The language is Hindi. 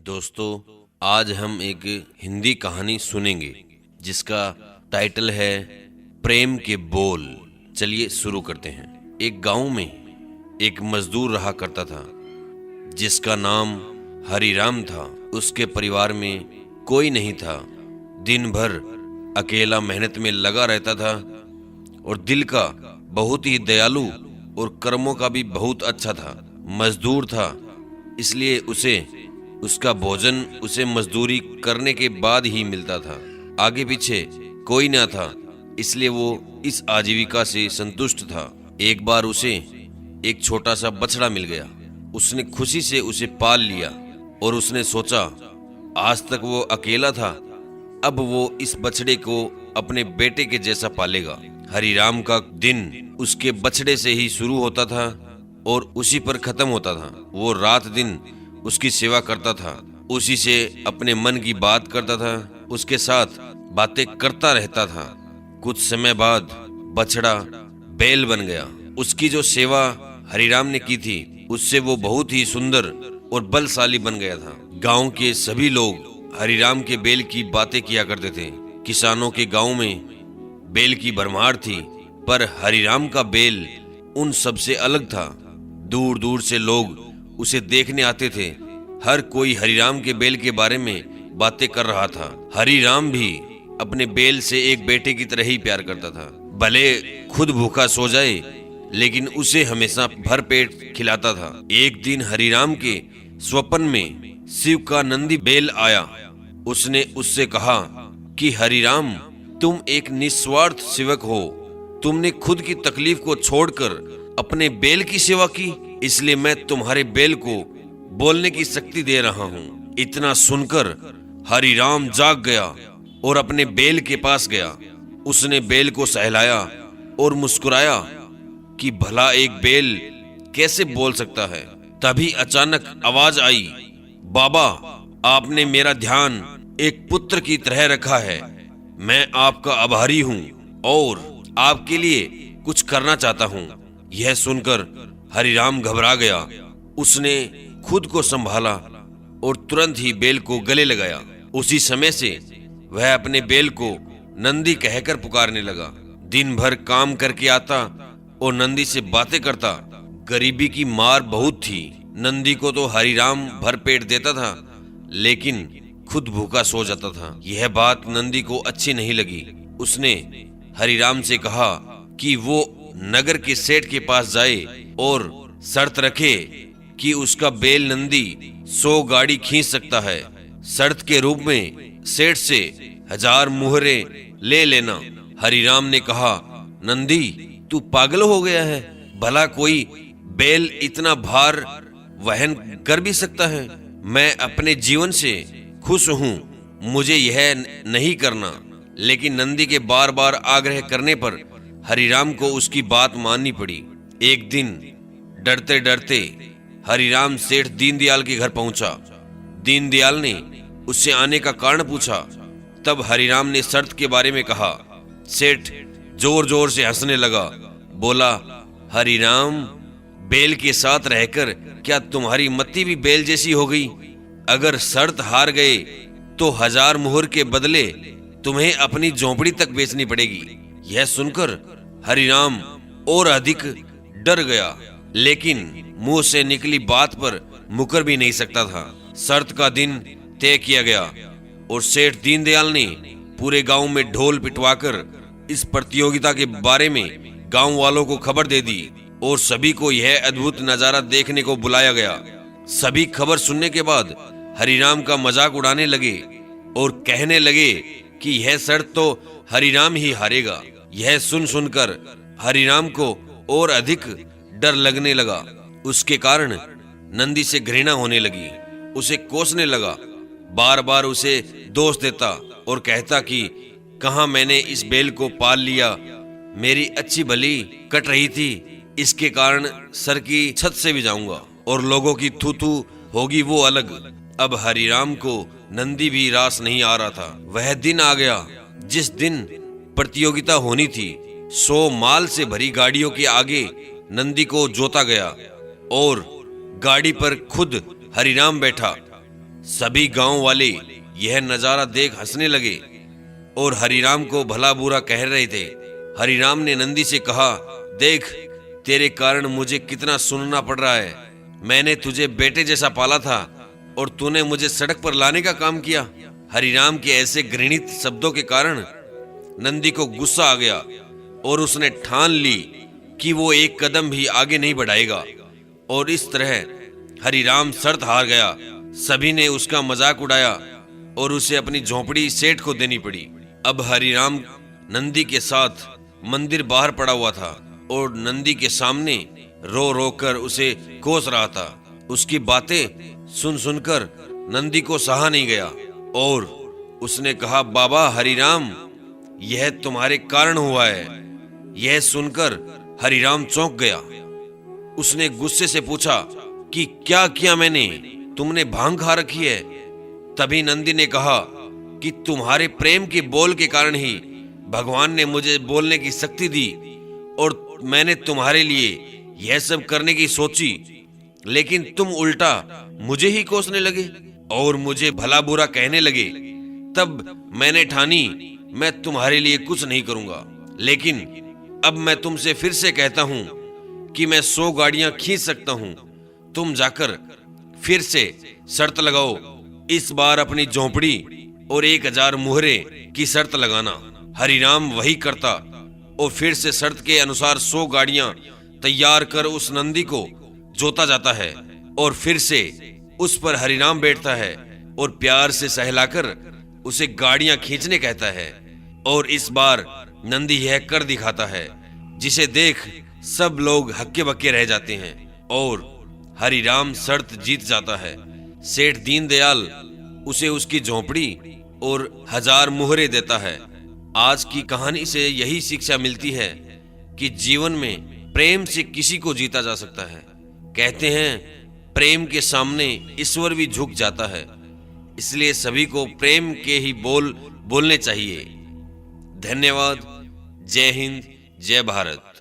दोस्तों, आज हम एक हिंदी कहानी सुनेंगे जिसका टाइटल है प्रेम के बोल। चलिए शुरू करते हैं। एक गांव में एक मजदूर रहा करता था जिसका नाम हरिराम था। उसके परिवार में कोई नहीं था। दिन भर अकेला मेहनत में लगा रहता था और दिल का बहुत ही दयालु और कर्मों का भी बहुत अच्छा था। मजदूर था, इसलिए उसका भोजन उसे मजदूरी करने के बाद ही मिलता था। आगे पीछे कोई न था, इसलिए वो इस आजीविका से संतुष्ट था। एक बार उसे एक छोटा सा बछड़ा मिल गया। उसने खुशी से उसे पाल लिया और उसने सोचा आज तक वो अकेला था, अब वो इस बछड़े को अपने बेटे के जैसा पालेगा। हरिराम का दिन उसके बछड़े से ही शुरू होता था और उसी पर खत्म होता था। वो रात दिन उसकी सेवा करता था, उसी से अपने मन की बात करता था, उसके साथ बातें करता रहता था। कुछ समय बाद बछड़ा बैल बन गया। उसकी जो सेवा हरिराम ने की थी उससे वो बहुत ही सुंदर और बलशाली बन गया था। गांव के सभी लोग हरिराम के बैल की बातें किया करते थे। किसानों के गांव में बैल की भरमार थी, पर हरिराम का बैल उन सबसे अलग था। दूर दूर से लोग उसे देखने आते थे। हर कोई हरिराम के बैल के बारे में बातें कर रहा था। हरिराम भी अपने बैल से एक बेटे की तरह ही प्यार करता था। भले खुद भूखा सो जाए, लेकिन उसे हमेशा भर पेट खिलाता था। एक दिन हरिराम के स्वप्न में शिव का नंदी बैल आया। उसने उससे कहा कि हरिराम, तुम एक निस्वार्थ सेवक हो। तुमने खुद की तकलीफ को छोड़कर अपने बैल की सेवा की, इसलिए मैं तुम्हारे बैल को बोलने की शक्ति दे रहा हूँ। इतना सुनकर हरिराम जाग गया और अपने बैल के पास गया। उसने बैल को सहलाया और मुस्कुराया कि भला एक बैल कैसे बोल सकता है। तभी अचानक आवाज आई, बाबा, आपने मेरा ध्यान एक पुत्र की तरह रखा है। मैं आपका आभारी हूँ और आपके लिए कुछ करना चाहता हूँ। यह सुनकर हरिराम घबरा गया। उसने खुद को संभाला और तुरंत ही बैल को गले लगाया। उसी समय से वह अपने बैल को नंदी कहकर पुकारने लगा। दिन भर काम करके आता और नंदी से बातें करता। गरीबी की मार बहुत थी। नंदी को तो हरिराम भर पेट देता था, लेकिन खुद भूखा सो जाता था। यह बात नंदी को अच्छी नहीं लगी। उसने हरिराम से कहा कि वो नगर के सेठ के पास जाए और शर्त रखे कि उसका बैल नंदी 100 गाड़ी खींच सकता है। शर्त के रूप में सेठ से 1000 मुहरे ले लेना। हरिराम ने कहा, नंदी, तू पागल हो गया है? भला कोई बैल इतना भार वहन कर भी सकता है? मैं अपने जीवन से खुश हूँ, मुझे यह नहीं करना। लेकिन नंदी के बार बार आग्रह करने पर हरिराम को उसकी बात माननी पड़ी। एक दिन डरते डरते हरिराम सेठ दीनदयाल के घर पहुंचा। दीनदयाल ने उससे आने का कारण पूछा। तब हरिराम ने शर्त के बारे में कहा। सेठ जोर जोर से हंसने लगा। बोला, हरिराम, बैल के साथ रहकर क्या तुम्हारी मत्ती भी बैल जैसी हो गई? अगर शर्त हार गए तो 1000 मुहर के बदले तुम्हें अपनी झोंपड़ी तक बेचनी पड़ेगी। यह सुनकर हरिराम और अधिक डर गया, लेकिन मुंह से निकली बात पर मुकर भी नहीं सकता था। शर्त का दिन तय किया गया और सेठ दीनदयाल ने पूरे गांव में ढोल पिटवाकर इस प्रतियोगिता के बारे में गांव वालों को खबर दे दी और सभी को यह अद्भुत नजारा देखने को बुलाया गया। सभी खबर सुनने के बाद हरिराम का मजाक उड़ाने लगे और कहने लगे कि यह शर्त तो हरिराम ही हारेगा। यह सुनकर हरिराम को और अधिक डर लगने लगा। उसके कारण नंदी से घृणा होने लगी। उसे कोसने लगा। बार बार उसे दोष देता और कहता कि कहाँ मैंने इस बैल को पाल लिया, मेरी अच्छी भली कट रही थी, इसके कारण सर की छत से भी जाऊंगा और लोगों की थू थू होगी वो अलग। अब हरिराम को नंदी भी रास नहीं आ रहा था। वह दिन आ गया जिस दिन प्रतियोगिता होनी थी। 100 माल से भरी गाड़ियों के आगे नंदी को जोता गया और गाड़ी पर खुद हरिराम बैठा। सभी गांव वाले यह नजारा देख हंसने लगे और हरिराम को भला बुरा कह रहे थे। हरिराम ने नंदी से कहा, देख, तेरे कारण मुझे कितना सुनना पड़ रहा है। मैंने तुझे बेटे जैसा पाला था और तूने मुझे सड़क पर लाने का काम किया। हरिराम के ऐसे घृणित शब्दों के कारण नंदी को गुस्सा आ गया और उसने ठान ली कि वो एक कदम भी आगे नहीं बढ़ाएगा। और इस तरह हरिराम शर्त हार गया। सभी ने उसका मजाक उड़ाया और उसे अपनी झोंपड़ी सेठ को देनी पड़ी। अब हरिराम नंदी के साथ मंदिर बाहर पड़ा हुआ था और नंदी के सामने रो रो कर उसे कोस रहा था। उसकी बातें सुन सुनकर नंदी को सहा नहीं गया और उसने कहा, बाबा हरिराम, यह तुम्हारे कारण हुआ है। यह सुनकर हरिराम चौंक गया। उसने गुस्से से पूछा कि क्या किया मैंने? तुमने भांग खा रखी है? तभी नंदी ने कहा कि तुम्हारे प्रेम के बोल के कारण ही भगवान ने मुझे बोलने की शक्ति दी और मैंने तुम्हारे लिए यह सब करने की सोची, लेकिन तुम उल्टा मुझे ही कोसने लगे और मुझे भला बुरा कहने लगे। तब मैंने ठानी मैं तुम्हारे लिए कुछ नहीं करूंगा। लेकिन अब मैं तुमसे फिर से कहता हूं कि मैं 100 गाड़ियां खींच सकता हूं। तुम जाकर फिर से शर्त लगाओ। इस बार अपनी झोंपड़ी और 1000 मुहरे की शर्त लगाना। हरिराम वही करता और फिर से शर्त के अनुसार 100 गाड़ियां तैयार कर उस नंदी को जोता जाता है और फिर से उस पर हरिराम बैठता है और प्यार से सहलाकर उसे गाड़ियां खींचने कहता है। और इस बार नंदी यह कर दिखाता है, जिसे देख सब लोग हक्के बक्के रह जाते हैं और हरिराम शर्त जीत जाता है। सेठ दीनदयाल उसे उसकी झोंपड़ी और 1000 मुहरे देता है। आज की कहानी से यही शिक्षा मिलती है कि जीवन में प्रेम से किसी को जीता जा सकता है। कहते हैं प्रेम के सामने ईश्वर भी झुक जाता है। इसलिए सभी को प्रेम के ही बोल बोलने चाहिए। धन्यवाद। जय हिंद, जय भारत।